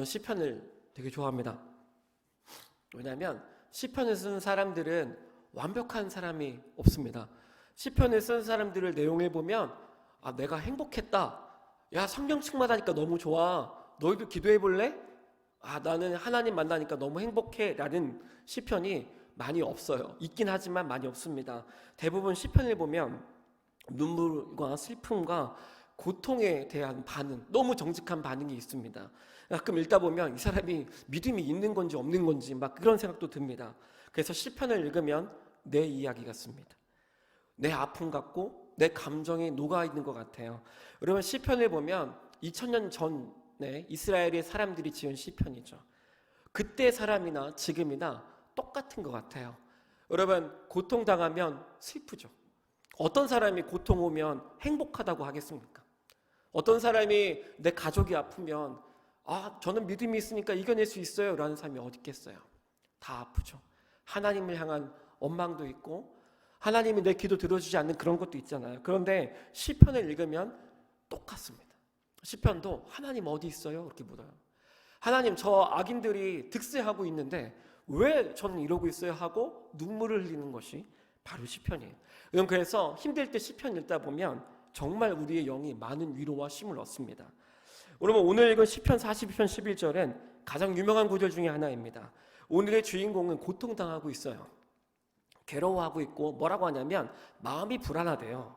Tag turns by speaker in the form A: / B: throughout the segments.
A: 시편을 되게 좋아합니다. 왜냐하면 시편을 쓴 사람들은 완벽한 사람이 없습니다. 시편을 쓴 사람들을 내용을 보면 내가 행복했다. 야, 성경 충만하니까 너무 좋아. 너희도 기도해 볼래? 나는 하나님 만나니까 너무 행복해. 라는 시편이 많이 없어요. 있긴 하지만 많이 없습니다. 대부분 시편을 보면 눈물과 슬픔과 고통에 대한 반응, 너무 정직한 반응이 있습니다. 가끔 읽다 보면 이 사람이 믿음이 있는 건지 없는 건지 막 그런 생각도 듭니다. 그래서 시편을 읽으면 내 이야기 같습니다. 내 아픔 같고 내 감정이 녹아있는 것 같아요. 여러분, 시편을 보면 2000년 전에 이스라엘의 사람들이 지은 시편이죠. 그때 사람이나 지금이나 똑같은 것 같아요. 여러분, 고통당하면 슬프죠. 어떤 사람이 고통 오면 행복하다고 하겠습니까? 어떤 사람이 내 가족이 아프면 저는 믿음이 있으니까 이겨낼 수 있어요 라는 사람이 어디 있겠어요? 다 아프죠. 하나님을 향한 원망도 있고 하나님이 내 기도 들어주지 않는 그런 것도 있잖아요. 그런데 시편을 읽으면 똑같습니다. 시편도 하나님 어디 있어요? 이렇게 물어요. 하나님, 저 악인들이 득세하고 있는데 왜 저는 이러고 있어요? 하고 눈물을 흘리는 것이 바로 시편이에요. 그래서 힘들 때 시편 읽다 보면 정말 우리의 영이 많은 위로와 쉼을 얻습니다. 여러분, 오늘 읽은 시편 42편 11절은 가장 유명한 구절 중에 하나입니다. 오늘의 주인공은 고통당하고 있어요. 괴로워하고 있고 뭐라고 하냐면 마음이 불안하대요.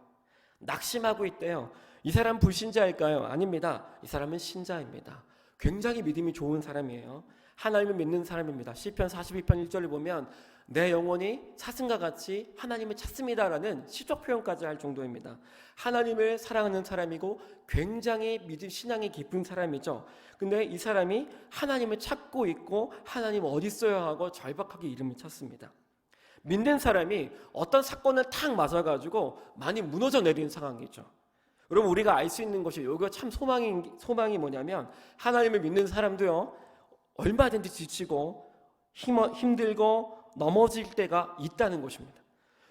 A: 낙심하고 있대요. 이 사람 불신자일까요? 아닙니다. 이 사람은 신자입니다. 굉장히 믿음이 좋은 사람이에요. 하나님을 믿는 사람입니다. 시편 42편 1절을 보면 내 영혼이 사슴과 같이 하나님을 찾습니다라는 시적 표현까지 할 정도입니다. 하나님을 사랑하는 사람이고 굉장히 믿음 신앙이 깊은 사람이죠. 근데 이 사람이 하나님을 찾고 있고 하나님 어디 있어요 하고 절박하게 이름을 찾습니다. 믿는 사람이 어떤 사건을 탁 맞아가지고 많이 무너져 내리는 상황이죠. 여러분, 우리가 알 수 있는 것이 이거 참 소망이 뭐냐면 하나님을 믿는 사람도요 얼마든지 지치고 힘들고 넘어질 때가 있다는 것입니다.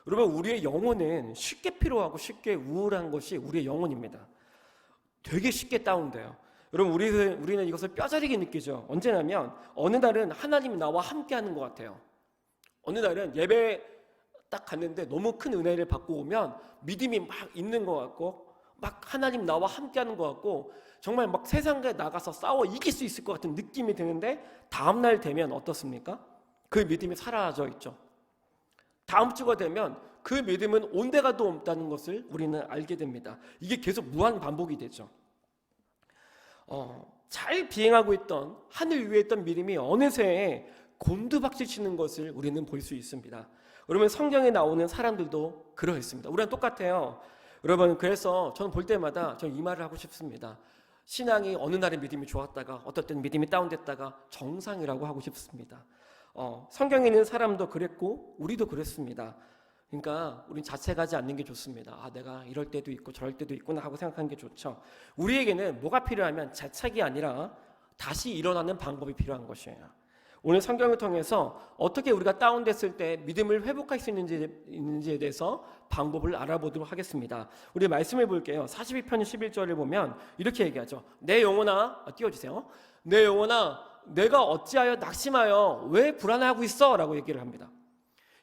A: 여러분, 우리의 영혼은 쉽게 피로하고 쉽게 우울한 것이 우리의 영혼입니다. 되게 쉽게 다운돼요. 여러분, 우리는 이것을 뼈저리게 느끼죠. 언제냐면 어느 날은 하나님이 나와 함께하는 것 같아요. 어느 날은 예배 딱 갔는데 너무 큰 은혜를 받고 오면 믿음이 막 있는 것 같고 막 하나님 나와 함께하는 것 같고 정말 막 세상에 나가서 싸워 이길 수 있을 것 같은 느낌이 드는데 다음날 되면 어떻습니까? 그 믿음이 사라져 있죠. 다음 주가 되면 그 믿음은 온데가도 없다는 것을 우리는 알게 됩니다. 이게 계속 무한 반복이 되죠. 잘 비행하고 있던 하늘 위에 있던 믿음이 어느새 곤두박질 치는 것을 우리는 볼 수 있습니다. 여러분, 성경에 나오는 사람들도 그러했습니다. 우리랑 똑같아요. 여러분, 그래서 저는 볼 때마다 저는 이 말을 하고 싶습니다. 신앙이 어느 날은 믿음이 좋았다가 어떨 때는 믿음이 다운됐다가 정상이라고 하고 싶습니다. 성경에 있는 사람도 그랬고 우리도 그랬습니다. 그러니까 우린 자책하지 않는 게 좋습니다. 내가 이럴 때도 있고 저럴 때도 있구나 하고 생각하는 게 좋죠. 우리에게는 뭐가 필요하면 자책이 아니라 다시 일어나는 방법이 필요한 것이에요. 오늘 성경을 통해서 어떻게 우리가 다운됐을 때 믿음을 회복할 수 있는지에 대해서 방법을 알아보도록 하겠습니다. 우리 말씀을 볼게요. 42편 11절을 보면 이렇게 얘기하죠. 내 영혼아, 띄워주세요. 내 영혼아, 내가 어찌하여 낙심하여 왜 불안해하고 있어? 라고 얘기를 합니다.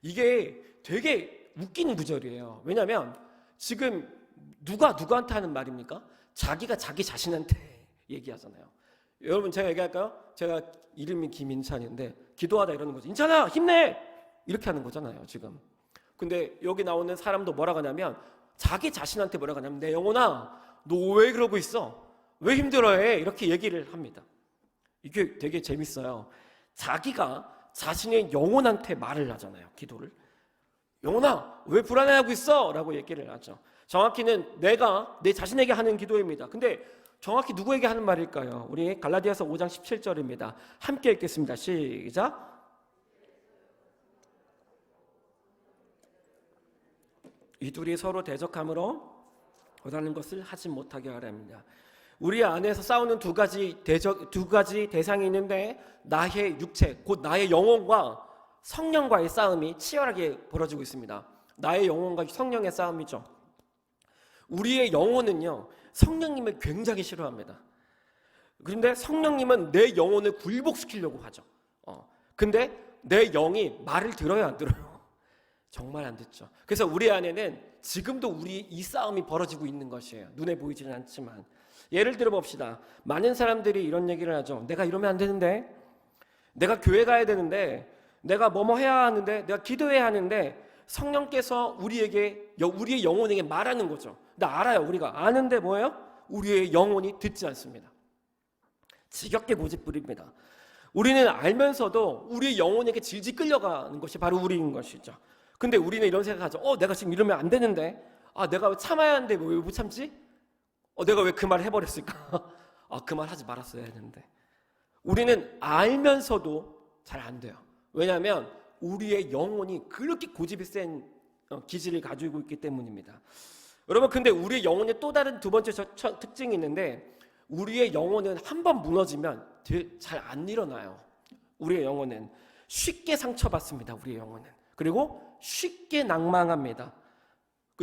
A: 이게 되게 웃기는 구절이에요. 왜냐하면 지금 누가 누구한테 하는 말입니까? 자기가 자기 자신한테 얘기하잖아요. 여러분, 제가 얘기할까요? 제가 이름이 김인찬인데 기도하다 이러는 거죠. 인찬아, 힘내! 이렇게 하는 거잖아요, 지금. 근데 여기 나오는 사람도 뭐라고 하냐면 자기 자신한테 뭐라고 하냐면 내 영혼아, 너 왜 그러고 있어? 왜 힘들어해? 이렇게 얘기를 합니다. 이게 되게 재밌어요. 자기가 자신의 영혼한테 말을 하잖아요, 기도를. 영혼아, 왜 불안해하고 있어? 라고 얘기를 하죠. 정확히는 내가 내 자신에게 하는 기도입니다. 근데 정확히 누구에게 하는 말일까요? 우리 갈라디아서 5장 17절입니다. 함께 읽겠습니다. 시작. 이 둘이 서로 대적함으로 원하는 것을 하지 못하게 하랍니다. 우리 안에서 싸우는 두 가지 대상이 있는데 나의 육체, 곧 나의 영혼과 성령과의 싸움이 치열하게 벌어지고 있습니다. 나의 영혼과 성령의 싸움이죠. 우리의 영혼은요 성령님을 굉장히 싫어합니다. 그런데 성령님은 내 영혼을 굴복시키려고 하죠. 근데 내 영이 말을 들어요, 안 들어요? 정말 안 듣죠. 그래서 우리 안에는 지금도 우리 이 싸움이 벌어지고 있는 것이에요. 눈에 보이지는 않지만. 예를 들어 봅시다. 많은 사람들이 이런 얘기를 하죠. 내가 이러면 안 되는데, 내가 교회 가야 되는데, 내가 뭐뭐 해야 하는데, 내가 기도해야 하는데, 성령께서 우리의 영혼에게 말하는 거죠. 나 알아요. 우리가 아는데 뭐예요? 우리의 영혼이 듣지 않습니다. 지겹게 고집부립니다. 우리는 알면서도 우리의 영혼에게 질질 끌려가는 것이 바로 우리인 것이죠. 근데 우리는 이런 생각하죠. 내가 지금 이러면 안 되는데, 내가 왜 참아야 하는데 왜 못 참지? 내가 왜 그 말을 해버렸을까? 그 말 하지 말았어야 했는데. 우리는 알면서도 잘 안 돼요. 왜냐하면 우리의 영혼이 그렇게 고집이 센 기질을 가지고 있기 때문입니다. 여러분, 근데 우리의 영혼의 또 다른 두 번째 특징이 있는데, 우리의 영혼은 한번 무너지면 잘 안 일어나요. 우리의 영혼은 쉽게 상처받습니다. 우리의 영혼은. 그리고 쉽게 낭망합니다.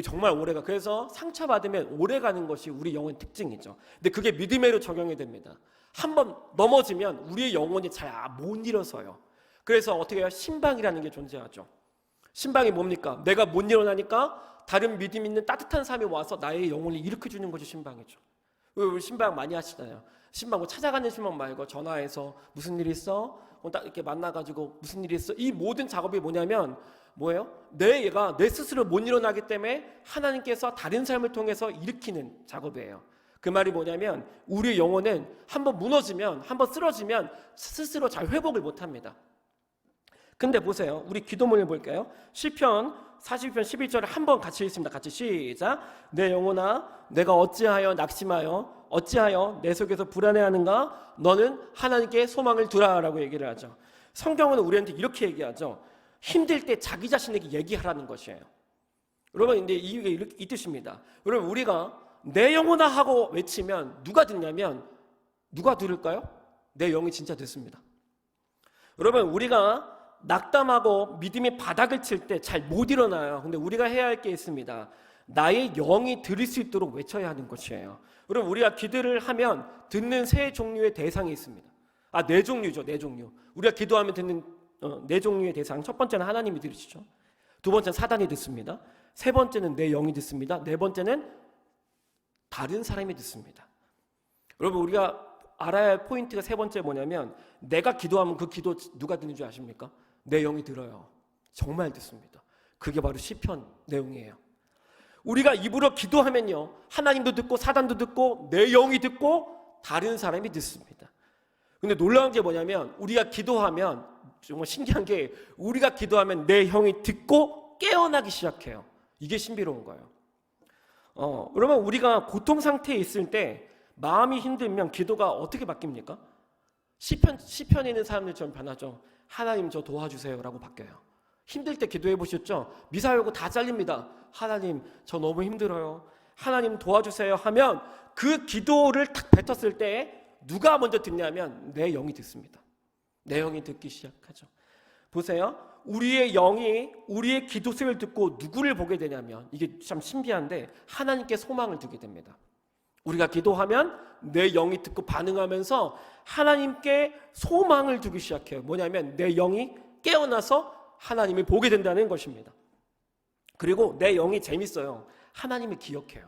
A: 정말 오래가. 그래서 상처받으면 오래가는 것이 우리 영혼의 특징이죠. 근데 그게 믿음으로 적용이 됩니다. 한번 넘어지면 우리의 영혼이 잘 못 일어서요. 그래서 어떻게 해요? 신방이라는 게 존재하죠. 신방이 뭡니까? 내가 못 일어나니까 다른 믿음 있는 따뜻한 사람이 와서 나의 영혼을 일으켜주는 것이 신방이죠. 우리 신방 많이 하시잖아요. 신방 뭐 찾아가는 신방 말고 전화해서 무슨 일 있어? 딱 이렇게 만나가지고 무슨 일 있어? 이 모든 작업이 뭐냐면 뭐예요? 내 스스로 못 일어나기 때문에 하나님께서 다른 삶을 통해서 일으키는 작업이에요. 그 말이 뭐냐면 우리의 영혼은 한번 무너지면, 한번 쓰러지면 스스로 잘 회복을 못합니다. 근데 보세요. 우리 기도문을 볼까요? 시편 42편 11절을 한번 같이 읽습니다. 같이 시작. 내 영혼아, 내가 어찌하여 낙심하여 어찌하여 내 속에서 불안해하는가? 너는 하나님께 소망을 두라라고 얘기를 하죠. 성경은 우리한테 이렇게 얘기하죠. 힘들 때 자기 자신에게 얘기하라는 것이에요. 여러분, 근데 이게 이 뜻입니다. 여러분, 우리가 내 영혼아 하고 외치면 누가 듣냐면 누가 들을까요? 내 영이 진짜 듣습니다. 여러분, 우리가 낙담하고 믿음이 바닥을 칠 때 잘 못 일어나요. 근데 우리가 해야 할 게 있습니다. 나의 영이 들을 수 있도록 외쳐야 하는 것이에요. 여러분, 우리가 기도를 하면 듣는 세 종류의 대상이 있습니다. 네 종류죠. 네 종류. 우리가 기도하면 듣는 네 종류의 대상. 첫 번째는 하나님이 들으시죠. 두 번째는 사단이 듣습니다. 세 번째는 내 영이 듣습니다. 네 번째는 다른 사람이 듣습니다. 여러분, 우리가 알아야 할 포인트가 세 번째 뭐냐면 내가 기도하면 그 기도 누가 듣는 줄 아십니까? 내 영이 들어요. 정말 듣습니다. 그게 바로 시편 내용이에요. 우리가 입으로 기도하면요, 하나님도 듣고 사단도 듣고 내 영이 듣고 다른 사람이 듣습니다. 근데 놀라운 게 뭐냐면 우리가 기도하면 정말 신기한 게 우리가 기도하면 내 영이 듣고 깨어나기 시작해요. 이게 신비로운 거예요. 그러면 우리가 고통 상태에 있을 때 마음이 힘들면 기도가 어떻게 바뀝니까? 시편에 있는 사람들처럼 변하죠. 하나님 저 도와주세요 라고 바뀌어요. 힘들 때 기도해 보셨죠? 미사여고 다 잘립니다. 하나님 저 너무 힘들어요. 하나님 도와주세요 하면 그 기도를 탁 뱉었을 때 누가 먼저 듣냐면 내 영이 듣습니다. 내 영이 듣기 시작하죠. 보세요. 우리의 영이 우리의 기도 소리를 듣고 누구를 보게 되냐면 이게 참 신비한데 하나님께 소망을 두게 됩니다. 우리가 기도하면 내 영이 듣고 반응하면서 하나님께 소망을 두기 시작해요. 뭐냐면 내 영이 깨어나서 하나님을 보게 된다는 것입니다. 그리고 내 영이 재밌어요. 하나님을 기억해요.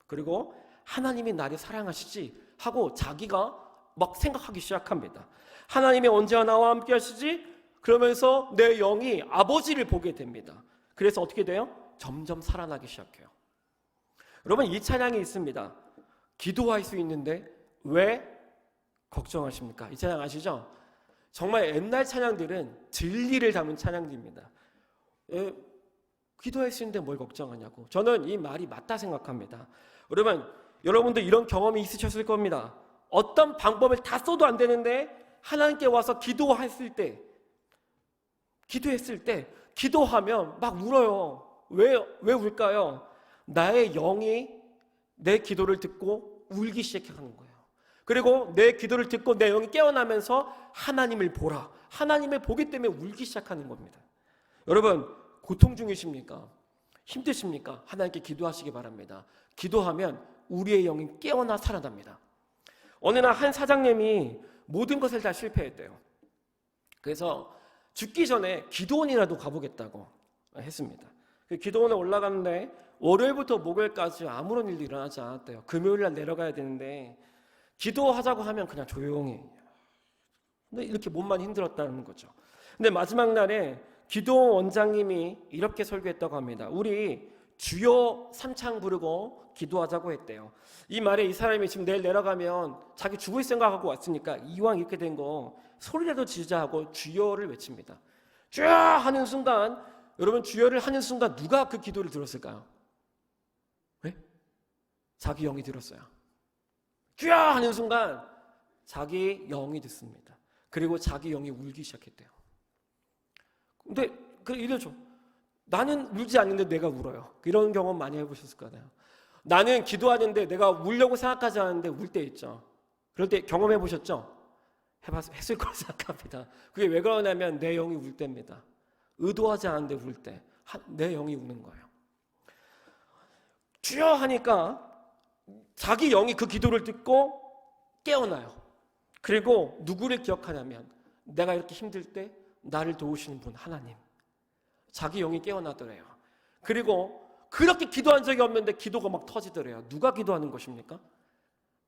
A: 그리고 하나님이 나를 사랑하시지 하고 자기가 막 생각하기 시작합니다. 하나님이 언제나 나와 함께 하시지? 그러면서 내 영이 아버지를 보게 됩니다. 그래서 어떻게 돼요? 점점 살아나기 시작해요. 여러분, 이 찬양이 있습니다. 기도할 수 있는데 왜 걱정하십니까? 이 찬양 아시죠? 정말 옛날 찬양들은 진리를 담은 찬양들입니다. 기도할 수 있는데 뭘 걱정하냐고. 저는 이 말이 맞다 생각합니다. 여러분들 이런 경험이 있으셨을 겁니다. 어떤 방법을 다 써도 안 되는데 하나님께 와서 기도했을 때 기도하면 막 울어요. 왜 울까요? 나의 영이 내 기도를 듣고 울기 시작하는 거예요. 그리고 내 기도를 듣고 내 영이 깨어나면서 하나님을 보라. 하나님을 보기 때문에 울기 시작하는 겁니다. 여러분, 고통 중이십니까? 힘드십니까? 하나님께 기도하시기 바랍니다. 기도하면 우리의 영이 깨어나 살아납니다. 어느 날 한 사장님이 모든 것을 다 실패했대요. 그래서 죽기 전에 기도원이라도 가보겠다고 했습니다. 기도원에 올라갔는데 월요일부터 목요일까지 아무런 일도 일어나지 않았대요. 금요일날 내려가야 되는데 기도하자고 하면 그냥 조용히. 근데 이렇게 몸만 힘들었다는 거죠. 근데 마지막 날에 기도원 원장님이 이렇게 설교했다고 합니다. 우리 주여 삼창 부르고 기도하자고 했대요. 이 말에 이 사람이 지금 내일 내려가면 자기 죽을 생각하고 왔으니까 이왕 이렇게 된 거 소리라도 지르자 하고 주여를 외칩니다. 주여 하는 순간, 여러분 주여를 하는 순간 누가 그 기도를 들었을까요? 네? 자기 영이 들었어요. 주여 하는 순간 자기 영이 듣습니다. 그리고 자기 영이 울기 시작했대요. 근데 이러죠. 나는 울지 않는데 내가 울어요. 이런 경험 많이 해보셨을 거예요. 나는 기도하는데 내가 울려고 생각하지 않는데 울 때 있죠. 그럴 때 경험해 보셨죠? 했을 거라 생각합니다. 그게 왜 그러냐면 내 영이 울 때입니다. 의도하지 않는데 울 때 내 영이 우는 거예요. 주여 하니까 자기 영이 그 기도를 듣고 깨어나요. 그리고 누구를 기억하냐면 내가 이렇게 힘들 때 나를 도우시는 분 하나님. 자기 영이 깨어나더래요. 그리고 그렇게 기도한 적이 없는데 기도가 막 터지더래요. 누가 기도하는 것입니까?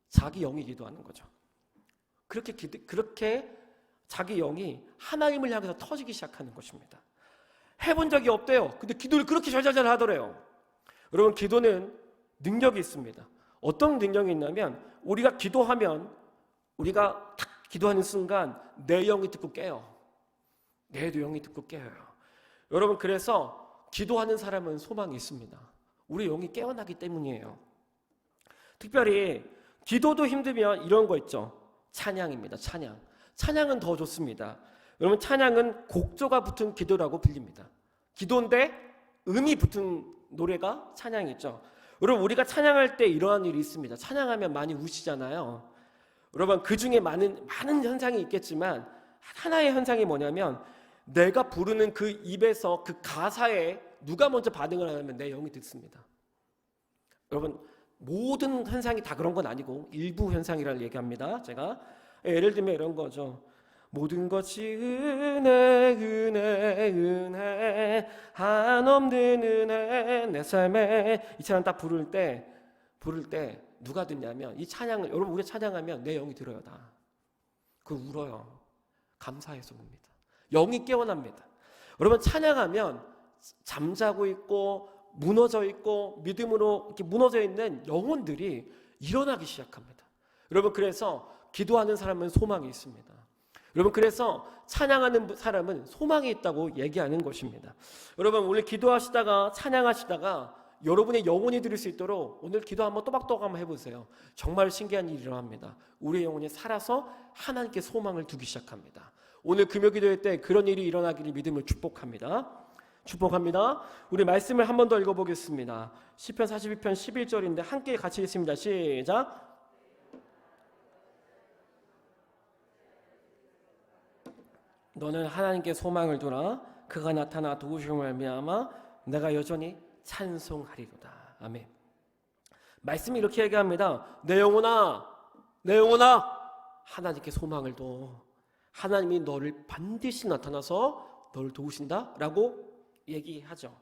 A: 자기 영이 기도하는 거죠. 그렇게 자기 영이 하나님을 향해서 터지기 시작하는 것입니다. 해본 적이 없대요. 근데 기도를 그렇게 잘잘 하더래요. 여러분 기도는 능력이 있습니다. 어떤 능력이 있냐면 우리가 기도하면 우리가 탁 기도하는 순간 내 영이 듣고 깨요. 내 영이 듣고 깨어요. 여러분 그래서 기도하는 사람은 소망이 있습니다. 우리 영이 깨어나기 때문이에요. 특별히 기도도 힘들면 이런 거 있죠. 찬양입니다. 찬양은 더 좋습니다. 여러분 찬양은 곡조가 붙은 기도라고 불립니다. 기도인데 음이 붙은 노래가 찬양이죠. 여러분 우리가 찬양할 때 이러한 일이 있습니다. 찬양하면 많이 우시잖아요. 여러분 그 중에 많은 현상이 있겠지만 하나의 현상이 뭐냐면 내가 부르는 그 입에서 그 가사에 누가 먼저 반응을 하냐면 내 영이 듣습니다. 여러분 모든 현상이 다 그런 건 아니고 일부 현상이라는 얘기합니다. 제가 예를 들면 이런 거죠. 모든 것이 은혜 한없는 은혜 내 삶에 이 찬양 딱 부를 때 누가 듣냐면 이 찬양을 여러분 우리가 찬양하면 내 영이 들어요 다. 그 울어요. 감사해서 웁니다. 영이 깨어납니다. 여러분 찬양하면 잠자고 있고 무너져 있고 믿음으로 이렇게 무너져 있는 영혼들이 일어나기 시작합니다. 여러분 그래서 기도하는 사람은 소망이 있습니다. 여러분 그래서 찬양하는 사람은 소망이 있다고 얘기하는 것입니다. 여러분 오늘 기도하시다가 찬양하시다가 여러분의 영혼이 들을 수 있도록 오늘 기도 한번 또박또박 한번 해보세요. 정말 신기한 일이 일어납니다. 우리의 영혼이 살아서 하나님께 소망을 두기 시작합니다. 오늘 금요 기도회 때 그런 일이 일어나기를 믿음을 축복합니다. 우리 말씀을 한 번 더 읽어보겠습니다. 시편 42편 11절인데 함께 같이 읽습니다. 시작. 너는 하나님께 소망을 두라. 그가 나타나 도우심을 말미암아 내가 여전히 찬송하리로다. 아멘. 말씀이 이렇게 얘기합니다. 내 영혼아 하나님께 소망을 둬. 하나님이 너를 반드시 나타나서 너를 도우신다라고 얘기하죠.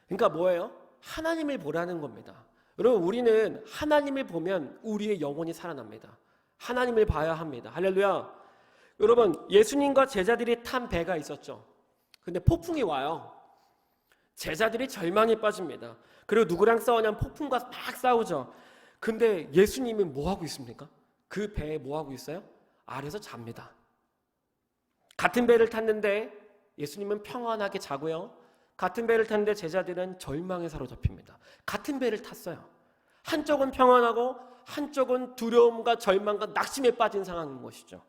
A: 그러니까 뭐예요? 하나님을 보라는 겁니다. 여러분 우리는 하나님을 보면 우리의 영혼이 살아납니다. 하나님을 봐야 합니다. 할렐루야. 여러분 예수님과 제자들이 탄 배가 있었죠. 근데 폭풍이 와요. 제자들이 절망에 빠집니다. 그리고 누구랑 싸우냐면 폭풍과 막 싸우죠. 근데 예수님은 뭐하고 있습니까? 그 배에 뭐하고 있어요? 아래서 잡니다. 같은 배를 탔는데 예수님은 평안하게 자고요. 같은 배를 탔는데 제자들은 절망에 사로잡힙니다. 같은 배를 탔어요. 한쪽은 평안하고 한쪽은 두려움과 절망과 낙심에 빠진 상황인 것이죠.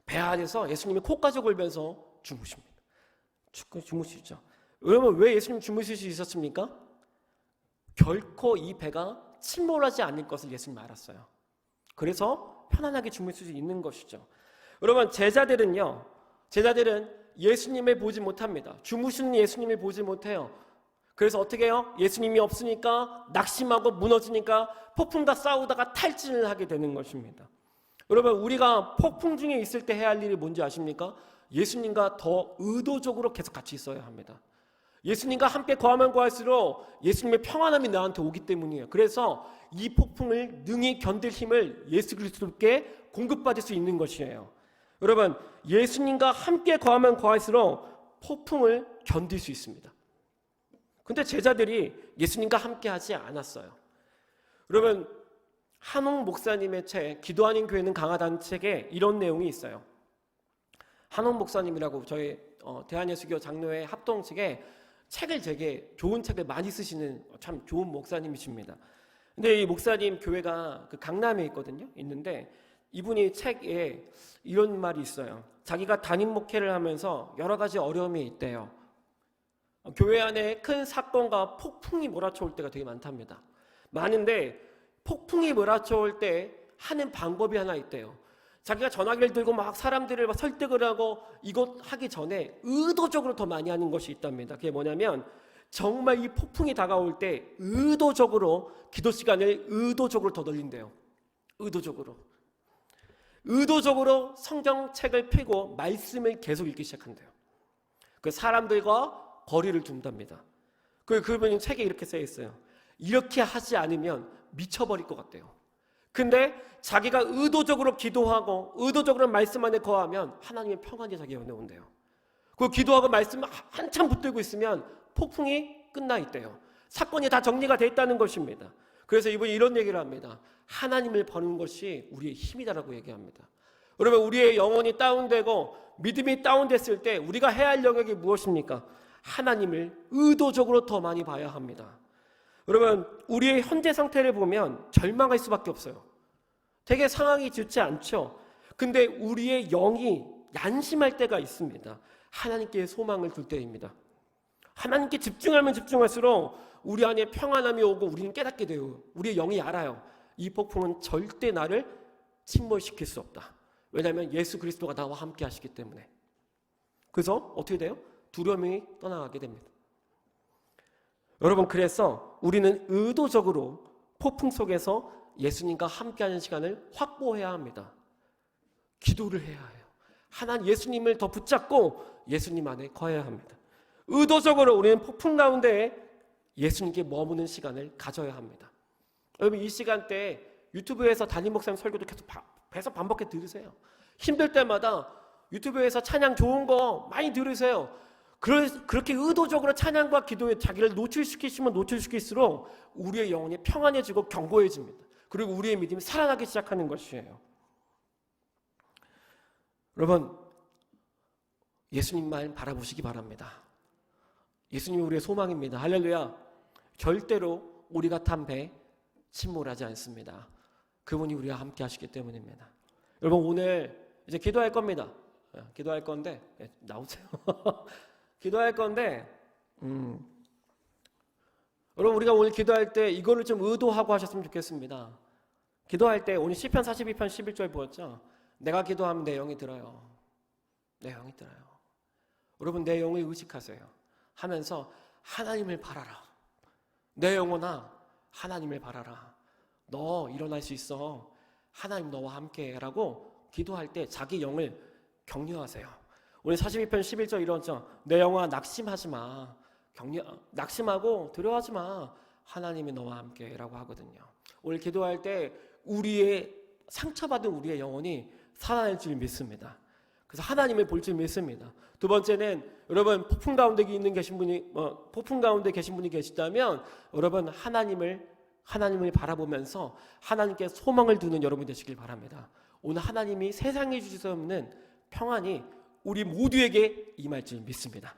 A: 배 안에서 예수님이 코까지 골면서 주무십니다. 주무시죠. 여러분 왜 예수님 주무실 수 있었습니까? 결코 이 배가 침몰하지 않을 것을 예수님이 알았어요. 그래서 편안하게 주무실 수 있는 것이죠. 여러분 제자들은 예수님을 보지 못합니다. 주무시는 예수님을 보지 못해요. 그래서 어떻게 해요? 예수님이 없으니까 낙심하고 무너지니까 폭풍과 싸우다가 탈진을 하게 되는 것입니다. 여러분, 우리가 폭풍 중에 있을 때 해야 할 일이 뭔지 아십니까? 예수님과 더 의도적으로 계속 같이 있어야 합니다. 예수님과 함께 거하면 거할수록 예수님의 평안함이 나한테 오기 때문이에요. 그래서 이 폭풍을 능히 견딜 힘을 예수 그리스도께 공급받을 수 있는 것이에요. 여러분, 예수님과 함께 거하면 거할수록 폭풍을 견딜 수 있습니다. 근데 제자들이 예수님과 함께 하지 않았어요. 여러분, 한홍 목사님의 책 기도 아닌 교회는 강하다는 책에 이런 내용이 있어요. 한홍 목사님이라고 저희 대한예수교 장로회 합동측에 책을 되게 좋은 책을 많이 쓰시는 참 좋은 목사님이십니다. 근데 이 목사님 교회가 그 강남에 있는데 이분이 책에 이런 말이 있어요. 자기가 담임 목회를 하면서 여러 가지 어려움이 있대요. 교회 안에 큰 사건과 폭풍이 몰아쳐올 때가 되게 많답니다. 많은데 폭풍이 몰아쳐올 때 하는 방법이 하나 있대요. 자기가 전화기를 들고 막 사람들을 막 설득을 하고 이것 하기 전에 의도적으로 더 많이 하는 것이 있답니다. 그게 뭐냐면 정말 이 폭풍이 다가올 때 의도적으로 기도 시간을 의도적으로 더 늘린대요. 의도적으로 성경책을 펴고 말씀을 계속 읽기 시작한대요. 그 사람들과 거리를 둔답니다. 그분이 책에 이렇게 써 있어요. 이렇게 하지 않으면 미쳐버릴 것 같대요. 근데 자기가 의도적으로 기도하고 의도적으로 말씀 안에 거하면 하나님의 평안이 자기 안에 온대요. 그 기도하고 말씀 한참 붙들고 있으면 폭풍이 끝나 있대요. 사건이 다 정리가 돼 있다는 것입니다. 그래서 이분이 이런 얘기를 합니다. 하나님을 버는 것이 우리의 힘이다라고 얘기합니다. 여러분, 우리의 영혼이 다운되고 믿음이 다운됐을 때 우리가 해야 할 영역이 무엇입니까? 하나님을 의도적으로 더 많이 봐야 합니다. 여러분, 우리의 현재 상태를 보면 절망할 수밖에 없어요. 되게 상황이 좋지 않죠. 근데 우리의 영이 난심할 때가 있습니다. 하나님께 소망을 둘 때입니다. 하나님께 집중하면 집중할수록 우리 안에 평안함이 오고 우리는 깨닫게 돼요. 우리의 영이 알아요. 이 폭풍은 절대 나를 침몰시킬 수 없다. 왜냐하면 예수 그리스도가 나와 함께 하시기 때문에. 그래서 어떻게 돼요? 두려움이 떠나가게 됩니다. 여러분, 그래서 우리는 의도적으로 폭풍 속에서 예수님과 함께하는 시간을 확보해야 합니다. 기도를 해야 해요. 하나님 예수님을 더 붙잡고 예수님 안에 거해야 합니다. 의도적으로 우리는 폭풍 가운데 예수님께 머무는 시간을 가져야 합니다. 여러분, 이 시간대에 유튜브에서 담임 목사님 설교도 계속 반복해 들으세요. 힘들 때마다 유튜브에서 찬양 좋은 거 많이 들으세요. 그렇게 의도적으로 찬양과 기도에 자기를 노출시키시면 노출시킬수록 우리의 영혼이 평안해지고 견고해집니다. 그리고 우리의 믿음이 살아나기 시작하는 것이에요. 여러분, 예수님만 바라보시기 바랍니다. 예수님이 우리의 소망입니다. 할렐루야. 절대로 우리가 탄 배 침몰하지 않습니다. 그분이 우리와 함께 하시기 때문입니다. 여러분, 오늘 이제 기도할 겁니다. 기도할 건데 나오세요. 기도할 건데 여러분, 우리가 오늘 기도할 때 이거를 좀 의도하고 하셨으면 좋겠습니다. 기도할 때 오늘 시편 42편 11절 보였죠? 내가 기도하면 내 영이 들어요. 내 영이 들어요. 여러분, 내 영을 의식하세요. 하면서 하나님을 바라라. 내 영혼아, 하나님을 바라라. 너 일어날 수 있어. 하나님 너와 함께 라고 기도할 때 자기 영을 격려하세요. 오늘 42편 11절 이러죠. 내 영혼아, 낙심하지 마. 낙심하고 두려워하지 마. 하나님이 너와 함께 라고 하거든요. 오늘 기도할 때 우리의 상처받은 우리의 영혼이 살아날 줄 믿습니다. 그래서 하나님을 볼 줄 믿습니다. 두 번째는 여러분, 폭풍 가운데 계신 분이 계시다면 여러분, 하나님을 바라보면서 하나님께 소망을 두는 여러분 되시길 바랍니다. 오늘 하나님이 세상에 주실 수 없는 평안이 우리 모두에게 임할 줄 믿습니다.